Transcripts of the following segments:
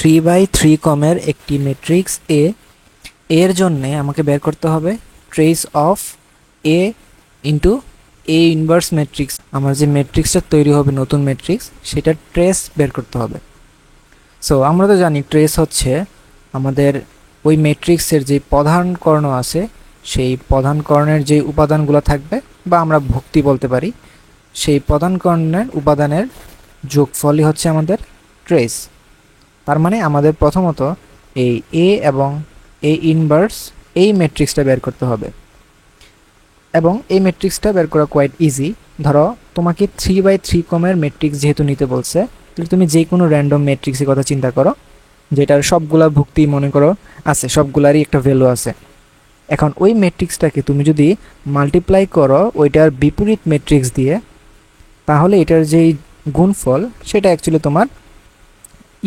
3/3 কমের একটি ম্যাট্রিক্স এ এর জন্য আমাকে বের করতে হবে trace of A into A inverse matrix. আমার যে ম্যাট্রিক্সটা তৈরি হবে নতুন ম্যাট্রিক্স সেটার ট্রেস বের করতে হবে। সো আমরা তো জানি ট্রেস হচ্ছে আমাদের ওই ম্যাট্রিক্সের যে প্রধান কর্ণ আছে সেই প্রধান কর্ণের যে উপাদানগুলো থাকবে বা আমরা ভুক্তি বলতে পারি, সেই প্রধান কর্ণের উপাদানের যোগফলই হচ্ছে আমাদের ট্রেস। তার মানে আমাদের প্রথমত এই এ এবং এ ইনভার্স এই ম্যাট্রিক্সটা বের করতে হবে, এবং এই ম্যাট্রিক্সটা বের করা কোয়াইট ইজি। ধরো তোমাকে 3/3 কমের ম্যাট্রিক্স যেহেতু নিতে বলছে, তাহলে তুমি যে কোনো র্যান্ডম ম্যাট্রিক্সের কথা চিন্তা করো যেটার সবগুলা ভুক্তি মনে করো আছে, সবগুলারই একটা ভ্যালু আছে। এখন ওই ম্যাট্রিক্সটাকে তুমি যদি মাল্টিপ্লাই করো ওইটার বিপরীত ম্যাট্রিক্স দিয়ে, তাহলে এটার যেই গুণফল সেটা অ্যাকচুয়ালি তোমার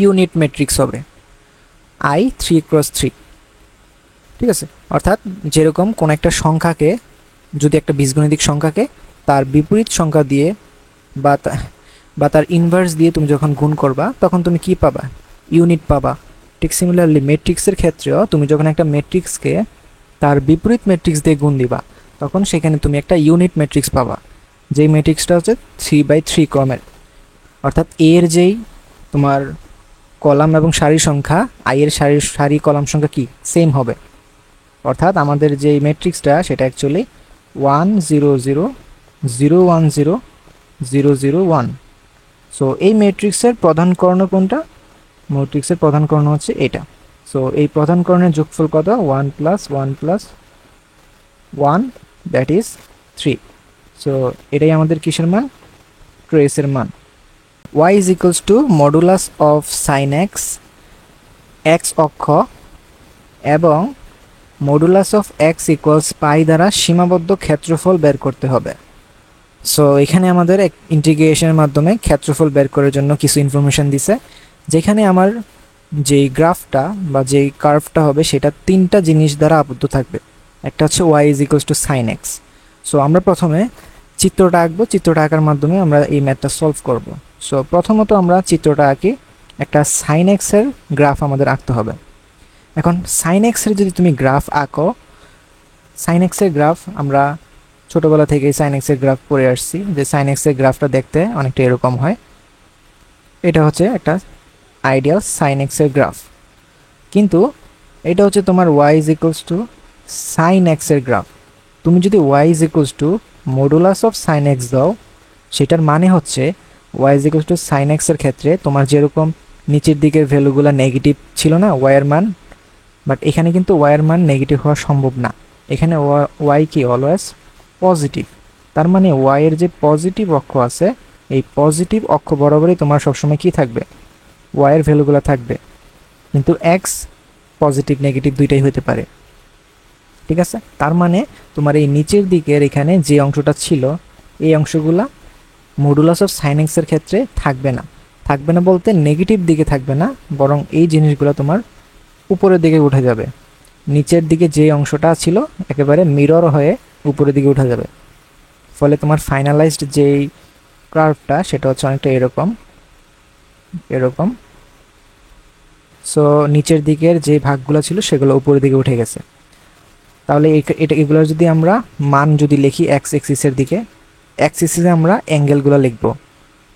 ইউনিট ম্যাট্রিক্স হবে I3×3। ঠিক আছে, অর্থাৎ যেরকম কোন একটা সংখ্যাকে, যদি একটা বীজগণিতিক সংখ্যাকে তার বিপরীত সংখ্যা দিয়ে বা তার ইনভার্স দিয়ে তুমি যখন গুণ করবা তখন তুমি কি পাবা? ইউনিট পাবা। ঠিক সিমিলারলি ম্যাট্রিক্সের ক্ষেত্রেও তুমি যখন একটা ম্যাট্রিক্সকে তার বিপরীত ম্যাট্রিক্স দিয়ে গুণ দিবা তখন সেখানে তুমি একটা ইউনিট ম্যাট্রিক্স পাবা, যেই ম্যাট্রিক্সটা হচ্ছে 3/3 ক্রমের। অর্থাৎ এর যেই তোমার কলাম এবং সারির সংখ্যা, আই এর সারি কলাম সংখ্যা কি সেম হবে। অর্থাৎ আমাদের যে ম্যাট্রিক্সটা সেটা অ্যাকচুয়ালি 1 0 0 0 1 0 0 0 1। সো এই ম্যাট্রিক্সের প্রধান কর্ণ কোনটা? ম্যাট্রিক্সের প্রধান কর্ণ হচ্ছে এটা। সো এই প্রধান কর্ণের যোগফল কত? 1 + 1 + 1 দ্যাট ইজ 3। সো এটাই আমাদের কিসের মান? ট্রেসের মান। y = modulus of sin x, x অক্ষ, এবং মডুলাস অফ x = পাই দ্বারা সীমাবদ্ধ ক্ষেত্রফল বের করতে হবে। সো এখানে আমাদের এক ইন্টিগ্রেশনের মাধ্যমে ক্ষেত্রফল বের করার জন্য কিছু ইনফরমেশন দিছে, যেখানে আমার যেই গ্রাফটা বা যেই কার্ভটা হবে সেটা তিনটা জিনিস দ্বারা আবদ্ধ থাকবে। একটা হচ্ছে y = sin x। সো আমরা প্রথমে চিত্রটা আঁকবো, চিত্রটা আঁকার মাধ্যমে আমরা এই ম্যাথটা সলভ করব। সো প্রথমত আমরা চিত্রটা আঁকি, একটা sin x এর গ্রাফ আমাদের আঁকতে হবে। এখন sin x এর যদি তুমি গ্রাফ আঁকো, sin x এর গ্রাফ আমরা ছোটবেলা থেকেই sin x এর গ্রাফ পড়ে আসছি, যে sin x এর গ্রাফটা দেখতে অনেকটা এরকম হয়। এটা হচ্ছে একটা আইডিয়াল sin x এর গ্রাফ, কিন্তু এটা হচ্ছে তোমার y = sin x এর গ্রাফ। তুমি যদি y = modulus of sin x দাও, সেটার মানে হচ্ছে y = sin x এর ক্ষেত্রে তোমার যেরকম নিচের দিকের ভ্যালুগুলো নেগেটিভ ছিল না y এর মান, বাট এখানে কিন্তু y এর মান নেগেটিভ হওয়া সম্ভব না। এখানে y কি অলওয়েজ পজিটিভ। তার মানে y এর যে পজিটিভ অক্ষ আছে, এই পজিটিভ অক্ষ বরাবরই তোমার সবসময় কি থাকবে? y এর ভ্যালুগুলো থাকবে। কিন্তু x পজিটিভ নেগেটিভ দুইটাই হতে পারে। ঠিক আছে, তার মানে তোমার এই নিচের দিকের এখানে যে অংশটা ছিল, এই অংশগুলা মডুলাস অফ sin x এর ক্ষেত্রে থাকবে না। থাকবে না বলতে নেগেটিভ দিকে থাকবে না, বরং এই জিনিসগুলো তোমার উপরের দিকে উঠে যাবে। নিচের দিকে যে অংশটা ছিল একেবারে মিরর হয়ে উপরের দিকে উঠে যাবে। ফলে তোমার ফাইনালাইজড যেই কার্ভটা সেটা হচ্ছে অনেকটা এরকম এরকম। সো নিচের দিকের যে ভাগগুলো ছিল সেগুলো উপরের দিকে উঠে গেছে। তাহলে এটা এগুলোর যদি আমরা মান যদি লিখি x অ্যাক্সিসের দিকে, x অ্যাক্সিসে আমরা অ্যাঙ্গেলগুলো লিখব।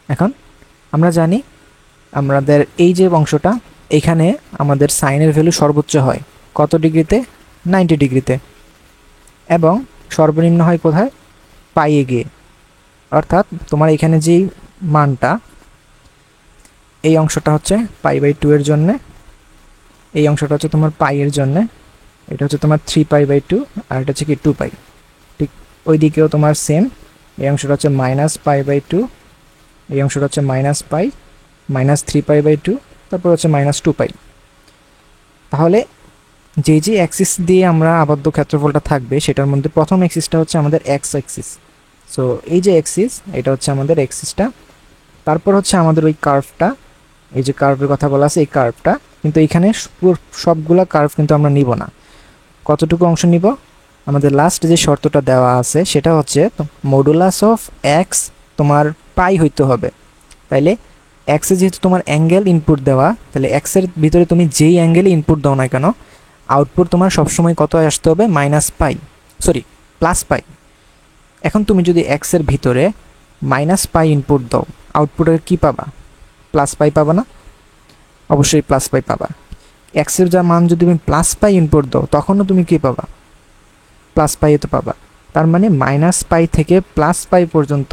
এখন আমরা জানি আমাদের এই যে অংশটা, এখানে আমাদের সাইনের ভ্যালু সর্বোচ্চ হয় কত ডিগ্রিতে? 90 ডিগ্রিতে, এবং সর্বনিম্ন হয় কোথায়? পাইয়ে গিয়ে। অর্থাৎ তোমার এখানে যেই মানটা, এই অংশটা হচ্ছে π/2 এর জন্যে, এই অংশটা হচ্ছে তোমার পাই এর জন্যে, এটা হচ্ছে তোমার 3π/2, আর এটা হচ্ছে কি 2π। ঠিক ওই দিকেও তোমার সেম, এই অংশটা হচ্ছে -π/2, এই অংশটা হচ্ছে -π, -3π/2, তারপর হচ্ছে -2π। তাহলে যে যে অ্যাক্সিস দিয়ে আমরা আবদ্ধ ক্ষেত্রফলটা থাকবে সেটার মধ্যে প্রথম অ্যাক্সিসটা হচ্ছে আমাদের এক্স অ্যাক্সিস। সো এই যে অ্যাক্সিস, এটা হচ্ছে আমাদের অ্যাক্সিসটা। তারপর হচ্ছে আমাদের ওই কার্ভটা, এই যে কার্ভের কথা বলা আছে এই কার্ভটা, কিন্তু এখানে সবগুলা কার্ভ কিন্তু আমরা নিব না। কতটুকু অংশ নিব? আমাদের লাস্ট যে শর্তটা দেওয়া আছে সেটা হচ্ছে মডুলাস অফ এক্স তোমার পাই হইতে হবে। তাইলে এক্সে যেহেতু তোমার অ্যাঙ্গেল ইনপুট দেওয়া, তাহলে এক্সের ভিতরে তুমি যেই অ্যাঙ্গেলে ইনপুট দাও না কেন, আউটপুট তোমার সবসময় কত আসতে হবে? প্লাস পাই। এখন তুমি যদি এক্সের ভিতরে -π ইনপুট দাও, আউটপুটে কি পাবা? প্লাস পাই পাবা না? অবশ্যই প্লাস পাই পাবা। এক্সের যা মান যদি তুমি +π ইনপুট দাও, তখনও তুমি কি পাবা? প্লাস পাই তো পাবা। তার মানে -π থেকে +π পর্যন্ত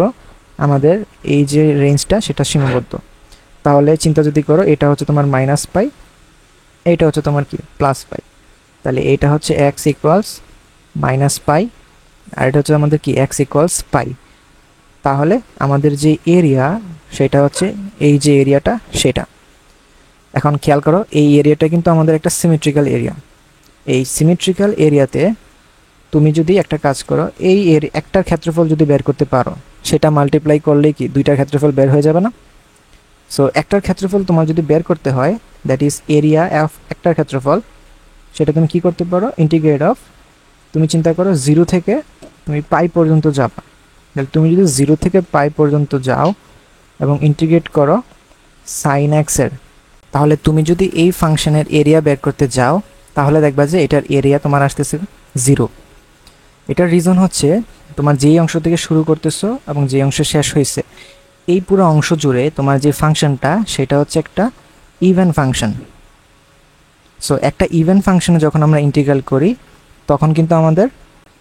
আমাদের এই যে রেঞ্জটা, সেটা সীমাবদ্ধ। তাহলে চিন্তা যদি করো, এটা হচ্ছে তোমার -π, এইটা হচ্ছে তোমার কি? +π। তাহলে এটা হচ্ছে x ইকুয়ালস -π, আর এটা হচ্ছে আমাদের কি? x equals π। তাহলে আমাদের যে এরিয়া, সেটা হচ্ছে এই যে এরিয়াটা, সেটা। এখন খেয়াল করো, এই এরিয়াটা কিন্তু আমাদের একটা সিমেট্রিক্যাল এরিয়া। এই সিমেট্রিক্যাল এরিয়াতে তুমি যদি একটা কাজ করো, এই একটার ক্ষেত্রফল যদি বের করতে পারো, সেটা মাল্টিপ্লাই করলে কি দুইটার ক্ষেত্রফল বের হয়ে যাবে না? সো একটার ক্ষেত্রফল তোমার যদি বের করতে হয়, দ্যাট ইজ এরিয়া অফ একটার ক্ষেত্রফল, সেটা তুমি কি করতে পারো? ইন্টিগ্রেট অফ, তুমি চিন্তা করো 0 থেকে তুমি পাই পর্যন্ত যাবা। তাহলে তুমি যদি 0 থেকে পাই পর্যন্ত যাও এবং ইন্টিগ্রেট করো সাইন এক্সের, তাহলে তুমি যদি এই ফাংশনের এরিয়া বের করতে যাও, তাহলে দেখবা যে এটার এরিয়া তোমার আসতেছে 0। এটার রিজন হচ্ছে, তোমার যেই অংশ থেকে শুরু করতেছো এবং যেই অংশ শেষ হয়েছে, এই পুরো অংশ জুড়ে তোমার যে ফাংশনটা, সেটা হচ্ছে একটা ইভেন ফাংশন। সো একটা ইভেন ফাংশনে যখন আমরা ইন্টিগ্রাল করি, তখন কিন্তু আমাদের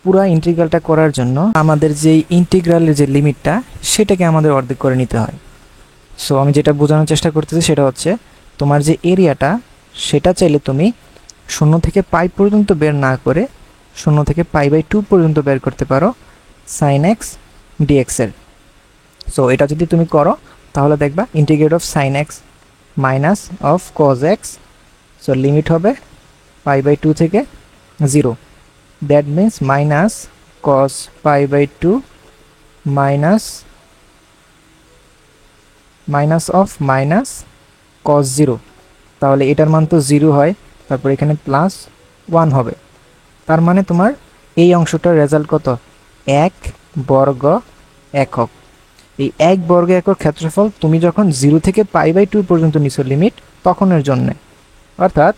পুরো ইন্টিগ্রালটা করার জন্য আমাদের যেই ইন্টিগ্রালের যে লিমিটটা, সেটাকে আমাদের অর্ধেক করে নিতে হয়। সো আমি যেটা বোঝানোর চেষ্টা করতেছি, সেটা হচ্ছে তোমার যে এরিয়াটা, সেটা চাইলে তুমি 0 থেকে পাই পর্যন্ত বের না করে 0 থেকে π/2 পর্যন্ত বের করতে পারো সাইন এক্স ডিএক্সের। সো এটা যদি তুমি করো, তাহলে দেখবা integrate of sine x minus of cos x, so limit হবে π/2 থেকে 0। That means minus cos π/2 minus of minus cos 0। তাহলে এটার মান তো 0 হয়, তারপর এখানে +1 হবে। তার মানে তোমার এই অংশটার রেজাল্ট কত? 1 বর্গ একক। এই 1 বর্গ একক ক্ষেত্রফল তুমি যখন 0 থেকে π/2 পর্যন্ত নিছো লিমিট, তখনের জন্য। অর্থাৎ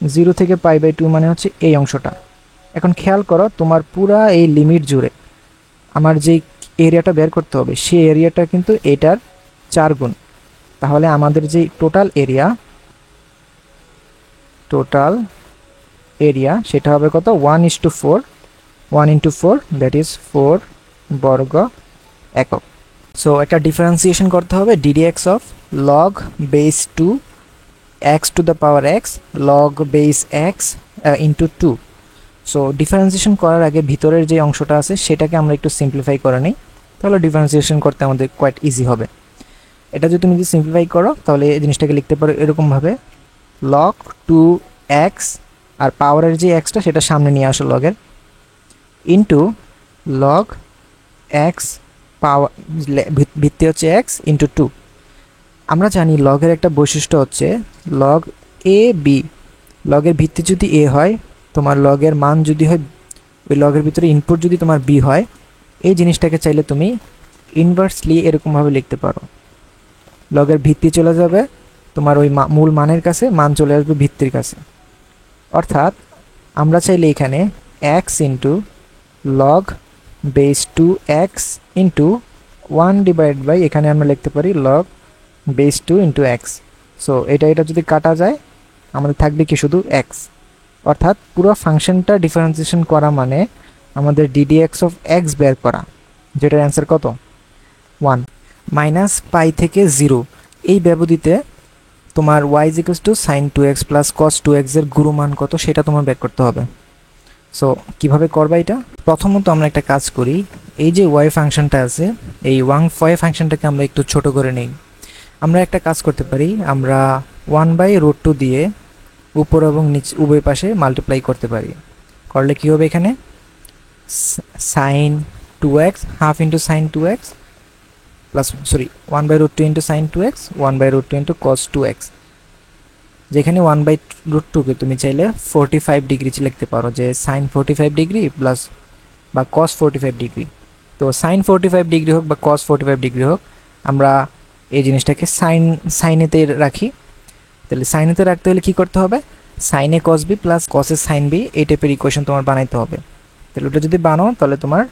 0 থেকে π/2 মানে হচ্ছে এই অংশটা। এখন খেয়াল করো, তোমার পুরা এই লিমিট জুড়ে আমার যে এরিয়াটা বের করতে হবে, সেই এরিয়াটা কিন্তু এটার 4 গুণ। তাহলে আমাদের যে টোটাল এরিয়া সেটা হবে কত? 1:4, 1 × 4, দ্যাট ইজ 4 বর্গ একক। সো একটা ডিফারেন্সিয়েশন করতে হবে, ddx of log base 2 x to the power x log base x into 2। So differentiation করার আগে ভিতরের যে অংশটা আছে, সেটাকে আমরা একটু সিম্পলিফাই করে নিই, তাহলে ডিফারেন্সিয়েশন করতে আমাদের কোয়াইট ইজি হবে। এটা যদি তুমি যদি সিম্পলিফাই করো, তাহলে এই জিনিসটাকে লিখতে পারো এরকমভাবে, log 2x, আর পাওয়ারের যে এক্সটা সেটা সামনে নিয়ে আসো লগের, ইন্টু log x পাওয়ার, ভিত্তি হচ্ছে x ইন্টু 2। আমরা জানি লগের একটা বৈশিষ্ট্য হচ্ছে log a b, লগের ভিত্তি যদি a হয়, তোমার লগের মান যদি হয়, ওই লগের ভিতরে ইনপুট যদি তোমার b হয়, এই জিনিসটাকে চাইলে তুমি ইনভার্সলি এরকমভাবে লিখতে পারো, লগের ভিত্তি চলে যাবে তোমার ওই মূল মানের কাছে, মান চলে আসবে ভিত্তির কাছে। অর্থাৎ আমরা চাইলে এখানে x into log base 2x into 1/, এখানে আমরা লিখতে পারি log base 2 into x। So এটা যদি কাটা যায়, আমাদের থাকবে কি? শুধু x। অর্থাৎ পুরো ফাংশনটা ডিফারেন্সিয়েশন করা মানে আমাদের ddx অফ x বের করা, যেটার অ্যান্সার কত? 1। -π থেকে 0 এই ব্যবধিতে তোমার y = sin 2x plus cos 2x এর গুরুমান কত, সেটা তোমার বের করতে হবে। সো কিভাবে করবা এটা? প্রথমত আমরা একটা কাজ করি, এই যে y ফাংশনটা আছে, এই y ফাংশনটাকে আমরা একটু ছোট করে নেই। আমরা একটা কাজ করতে পারি, আমরা 1/√2 দিয়ে উপর এবং নিচে উভয় পাশে মাল্টিপ্লাই করতে পারি। করলে কি হবে? এখানে sin 2x half into sin 2x plus 1/√2 into sin 2x, 1/√2 into cos 2x। যেখানে 1/√2কে তুমি চাইলে 45 ডিগ্রি লিখতে পারো, যে sin 45 ডিগ্রি প্লাস বা cos 45 ডিগ্রি। তো sin 45 ডিগ্রি হোক বা cos 45 ডিগ্রি হোক, আমরা এই জিনিসটাকে সাইনেতে রাখি। তাহলে সাইনেতে রাখতে হলে কি করতে হবে, সাইন এ কস বি প্লাস কস এ সাইন বি এই টাইপের ইকুয়েশন তোমার বানাইতে হবে। তাহলে ওটা যদি বানাও তাহলে তোমার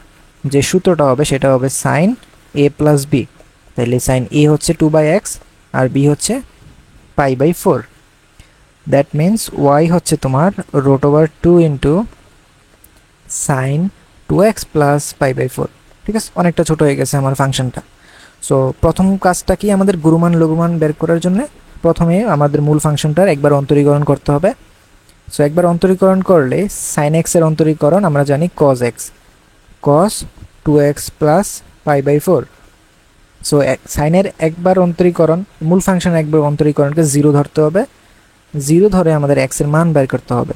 যে সূত্রটা হবে সেটা হবে সাইন এ প্লাস বি। তাহলে সাইন এ হচ্ছে 2/x আর বি হচ্ছে π/4। দ্যাট মিন্স ওয়াই হচ্ছে তোমার √2 ইন্টু সাইন 2x প্লাস π/4। ঠিক আছে, অনেকটা ছোট হয়ে গেছে আমার ফাংশনটা। সো প্রথম কাজটা কি, আমাদের গুরুমান লঘুমান বের করার জন্য প্রথমে আমাদের মূল ফাংশনটার একবার অন্তরীকরণ করতে হবে। সো একবার অন্তরীকরণ করলে সাইন এক্স এর অন্তরীকরণ আমরা জানি cos x, cos 2x plus π/4। So সাইনের একবার অন্তরীকরণ, মূল ফাংশনের একবার অন্তরীকরণকে 0 ধরতে হবে, 0 ধরে আমাদের x এর মান বের করতে হবে।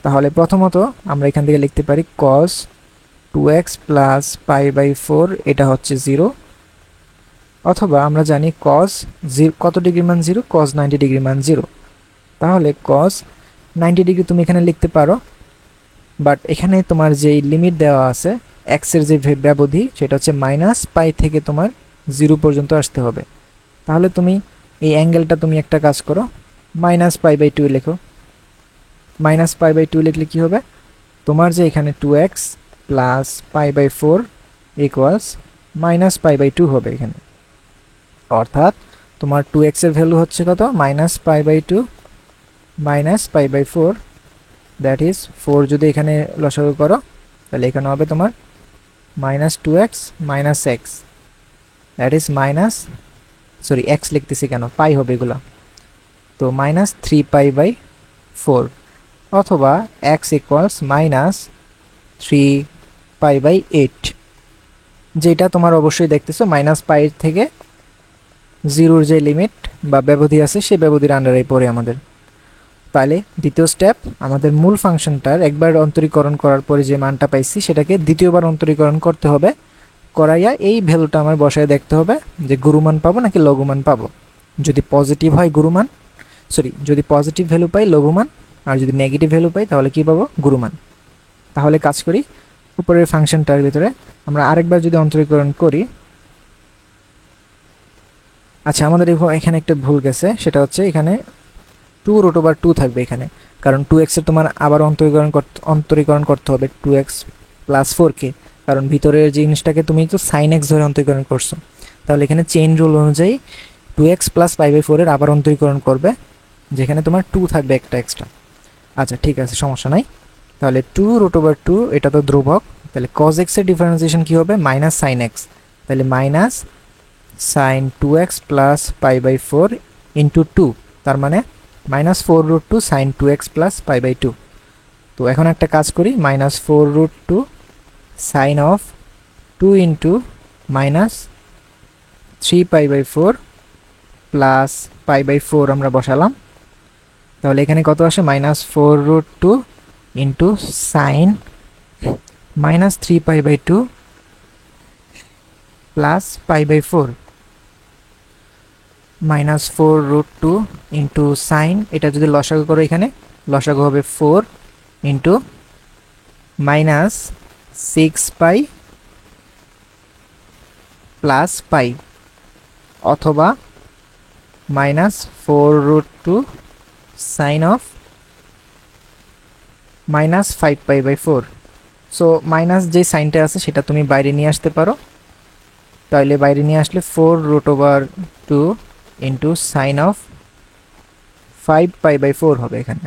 তাহলে প্রথমত আমরা এখান থেকে লিখতে পারি cos 2x প্লাস π/4 এটা হচ্ছে 0, অথবা আমরা জানি cos কত ডিগ্রি মান 0, cos 90 ডিগ্রি মান 0। তাহলে cos 90 ডিগ্রি তুমি এখানে লিখতে পারো, বাট এখানে তোমার যেই লিমিট দেওয়া আছে x এর যে ব্যবধি সেটা হচ্ছে -π থেকে তোমার 0 পর্যন্ত আসতে হবে। তাহলে তুমি এই অ্যাঙ্গেলটা তুমি একটা কাজ করো, -π/2 লেখো। -π/2 লিখলে কি হবে, তোমার যে এখানে 2x প্লাস π/4 ইকুয়ালস -π/2 হবে এখানে। অর্থাৎ তোমার 2x এর ভ্যালু হচ্ছে কত, -π/2 -π/4, দ্যাট ইজ 4। যদি এখানে লসাগু করো তাহলে এখানে হবে তোমার -2x - x, that is x লিখতেছি কেন, পাই হবে এগুলো, তো -3π/4, অথবা x ইকুয়ালস -3π/8, যেটা তোমার অবশ্যই দেখতেছো -π থেকে 0-র যে লিমিট বা ব্যবধি আছে সেই ব্যবধির আন্ডারে পড়ে আমাদের। তাহলে দ্বিতীয় স্টেপ, আমাদের মূল ফাংশনটার একবার অন্তরীকরণ করার পরে যে মানটা পাইছি সেটাকে দ্বিতীয়বার অন্তরীকরণ করতে হবে, করাইয়া এই ভ্যালুটা আমার বসায় দেখতে হবে যে গুরুমান পাবো নাকি লঘুমান পাবো। যদি পজিটিভ হয় গুরুমান, যদি পজিটিভ ভ্যালু পাই লঘুমান, আর যদি নেগেটিভ ভ্যালু পাই তাহলে কি পাবো, গুরুমান। তাহলে কাজ করি, উপরের ফাংশনটার ভিতরে আমরা আরেকবার যদি অন্তরীকরণ করি, আচ্ছা আমাদের এখানে একটা ভুল গেছে, সেটা হচ্ছে এখানে 2√2 থাকবে এখানে, কারণ 2x এর তোমার আবার অন্তরীকরণ করতে হবে 2x প্লাস 4কে, কারণ ভিতরের জিনিসটাকে তুমি তো সাইন এক্স ধরে অন্তরীকরণ করছো। তাহলে এখানে চেইন রুল অনুযায়ী 2x প্লাস π/4 এর আবার অন্তরীকরণ করবে, যেখানে তোমার 2 থাকবে একটা এক্সট্রা। আচ্ছা ঠিক আছে, সমস্যা নাই। তাহলে 2√2 এটা তো ধ্রুবক, তাহলে cos x এর ডিফারেন্সিয়েশন কি হবে, -sin x। তাহলে sin 2x প্লাস π/4 ইন্টু 2, তার মানে -4√2 sin 2x প্লাস π/2। তো এখন একটা কাজ করি, -4√2 sin অফ 2 ইন্টু -3π/4 প্লাস π/4 আমরা বসালাম। তাহলে এখানে কত আসে, -4√2 into sine -3π/2 plus π/4, -4√2 into sine, এটা যদি লসাগু করো এখানে লসাগু হবে 4 ইন্টু -6π প্লাস পাই, অথবা -4√2 সাইন অফ -5π/4। সো মাইনাস যে সাইনটা আছে সেটা তুমি বাইরে নিয়ে আসতে পারো, তাহলে বাইরে নিয়ে আসলে 4√2 ইন্টু সাইন অফ 5π/4 হবে এখানে।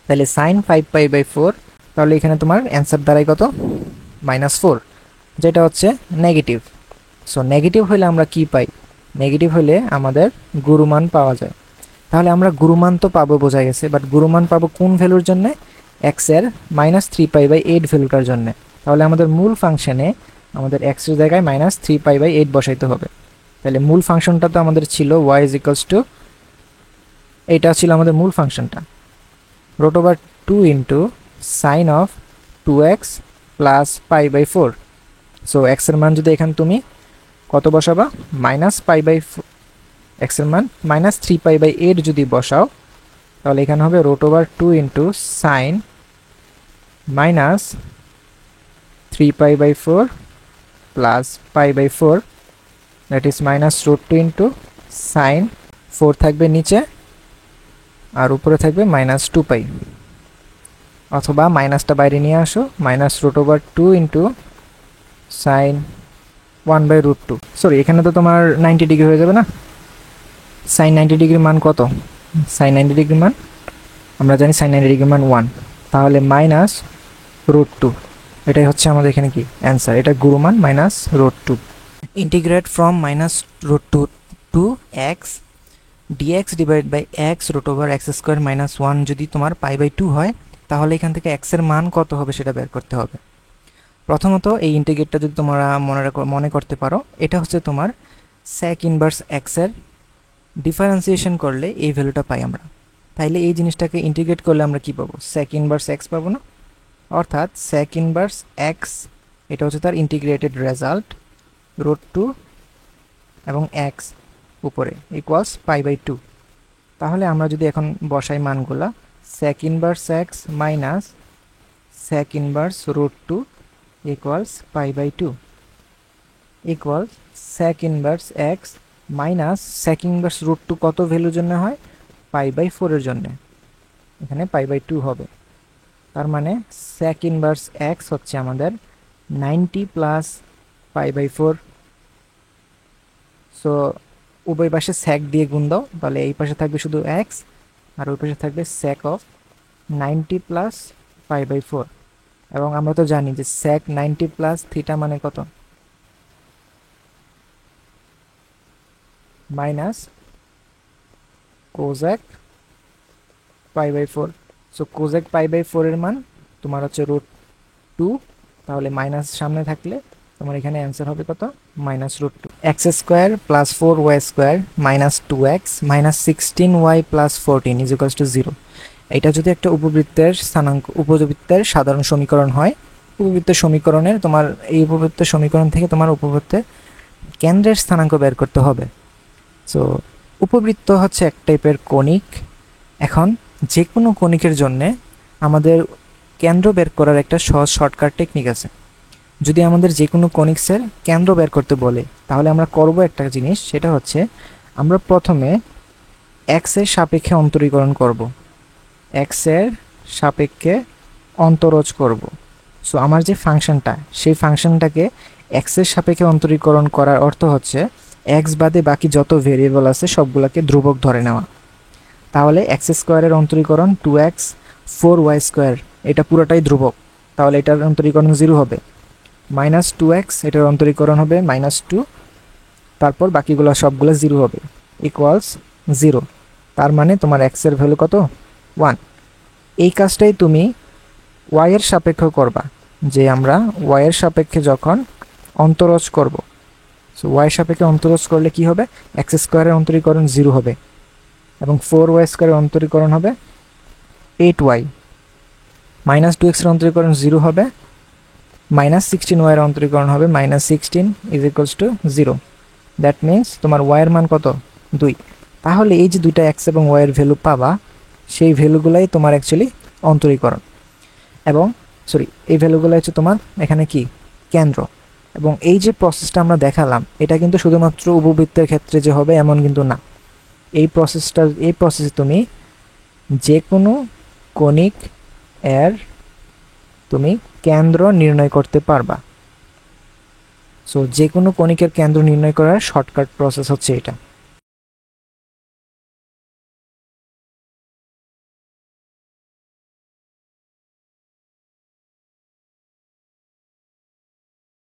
তাহলে সাইন 5π/4, তাহলে এখানে তোমার অ্যান্সার দাঁড়ায় কত, -4, যেটা হচ্ছে নেগেটিভ। সো নেগেটিভ হলে আমরা কি পাই, নেগেটিভ হলে আমাদের গুরুমান পাওয়া যায়। তাহলে আমরা গুরুমান তো পাবো বোঝা গেছে, বাট গুরুমান পাবো কোন ভ্যালুর জন্য, x এর -3π/8 ভ্যালুটার জন্য। তাহলে আমাদের মূল ফাংশনে আমাদের x এর জায়গায় -3π/8 বসাইতে হবে। তাহলে মূল ফাংশনটা তো আমাদের ছিল y = এটা ছিল আমাদের মূল ফাংশনটা, √2 into sine of 2x plus π/4। So x এর মান যদি এখানে তুমি কত বসাবা, -π/4, x এর মান -3π/8 যদি বসাও তাহলে এখানে হবে √2 into sine -3π/4 plus π/4 that is -√2 into sine 4 থাকবে নিচে আর উপরে থাকবে -2π, অথবা মাইনাসটা বাইরে নিয়ে আসো, -√2 ইন্টু সাইন 1/√2। সরি, এখানে তো তোমার 90 ডিগ্রি হয়ে যাবে না? সাইন 90 ডিগ্রির মান কত? সাইন 90 ডিগ্রির মান আমরা জানি, সাইন 90 ডিগ্রির মান 1, তাহলে -√2, এটাই হচ্ছে আমাদের এখানে কি অ্যান্সার। এটা গুরুমান -√2। Integrate from -√2 to x dx divide by x√x² -1 যদি তোমার π/2 হয়, তাহলে এখান থেকে x এর মান কত হবে সেটা বের করতে হবে। প্রথমত এই ইন্টিগ্রেটটা যদি তোমরা মনে করতে পারো, এটা হচ্ছে তোমার sec ইনভার্স x এর ডিফারেন্সিয়েশন করলে এই ভ্যালুটা পাই আমরা। তাইলে এই জিনিসটাকে ইন্টিগ্রেট করলে আমরা কি পাবো? sec ইনভার্স x পাবো না? অর্থাৎ sec ইনভার্স x, এটা হচ্ছে তার ইন্টিগ্রেটেড রেজাল্ট, √2 এবং x উপরে ইকুয়ালস π/2। তাহলে আমরা যদি এখন বসাই মানগুলা, sec inverse x minus sec inverse √2 equals π/2 equals sec inverse x minus sec inverse √2 কত ভ্যালুর জন্য হয়? π/4 এর জন্য, এখানে π/2 হবে। তার মানে sec ইনভার্স x হচ্ছে আমাদের 90 প্লাস π/4। সো উভয় পাশে sec দিয়ে গুণ দাও, তাহলে এই পাশে থাকবে শুধু x আর ওই পাশে থাকবে sec অফ 90 প্লাস π/4। এবং আমরা তো জানি যে sec 90 প্লাস থিটা মানে কত? মাইনাস কোজেক π/4। সো কোজেক π/4 এর মান তোমার হচ্ছে √2, তাহলে মাইনাস সামনে থাকলে তোমার এখানে অ্যান্সার হবে কত? -√2। x² plus 4y² minus 2x minus 16y plus 14 is equals to 0। এটা যদি একটা উপবৃত্তের সাধারণ সমীকরণ হয়, উপবৃত্তের সমীকরণের তোমার এই উপবৃত্তের সমীকরণ থেকে তোমার উপবৃত্তের কেন্দ্রের স্থানাঙ্ক বের করতে হবে। সো উপবৃত্ত হচ্ছে এক টাইপের কণিক। এখন যে কোনো কণিকের জন্যে আমাদের কেন্দ্র বের করার একটা সহজ শর্টকাট টেকনিক আছে। যদি আমাদের যে কোনো কণিক্সের কেন্দ্র বের করতে বলে, তাহলে আমরা করব একটা জিনিস, সেটা হচ্ছে আমরা প্রথমে এক্স এর সাপেক্ষে অন্তরীকরণ করব, এক্স এর সাপেক্ষে অন্তরজ করব। সো আমার যে ফাংশনটা, সেই ফাংশনটাকে এক্স এর সাপেক্ষে অন্তরীকরণ করার অর্থ হচ্ছে এক্স বাদে বাকি যত ভেরিয়েবল আছে সবগুলোকে ধ্রুবক ধরে নেওয়া। তাহলে x² এর অন্তরীকরণ 2x 4y², এটা পুরোটাই ধ্রুবক, তাহলে এটার অন্তরীকরণ 0 হবে। -2x, এটার অন্তরীকরণ হবে -2, তারপর বাকিগুলো সবগুলো 0 হবে, ইকুয়ালস 0। তার মানে তোমার x এর ভ্যালু কত? 1। এই কাজটাই তুমি y এর সাপেক্ষে করবা, যে আমরা y এর সাপেক্ষে যখন অন্তরজ করব, সো y এর সাপেক্ষে অন্তরজ করলে কি হবে? x² এর অন্তরীকরণ 0 হবে এবং 4y² এর অন্তরীকরণ হবে 8y, -2x এর অন্তরীকরণ 0 হবে, -16y এর অন্তরীকরণ হবে -16 is equals to 0। That means তোমার y এর মান কত? 2। তাহলে এই যে দুইটা x এবং y এর ভ্যালু পাবা, সেই ভ্যালুগুলাই তোমার অ্যাকচুয়ালি অন্তরীকরণ, এবং সরি এই ভ্যালুগুলো হচ্ছে তোমার এখানে কি কেন্দ্র। এবং এই যে প্রসেসটা আমরা দেখালাম, এটা কিন্তু শুধুমাত্র উপবৃত্তের ক্ষেত্রে যে হবে এমন কিন্তু না। এই প্রসেসে তুমি যে কোনো কণিক এর তুমি কেন্দ্র নির্ণয় করতে পারবা। সো যে কোনো কণিকের কেন্দ্র নির্ণয় করার শর্টকাট প্রসেস হচ্ছে এটা।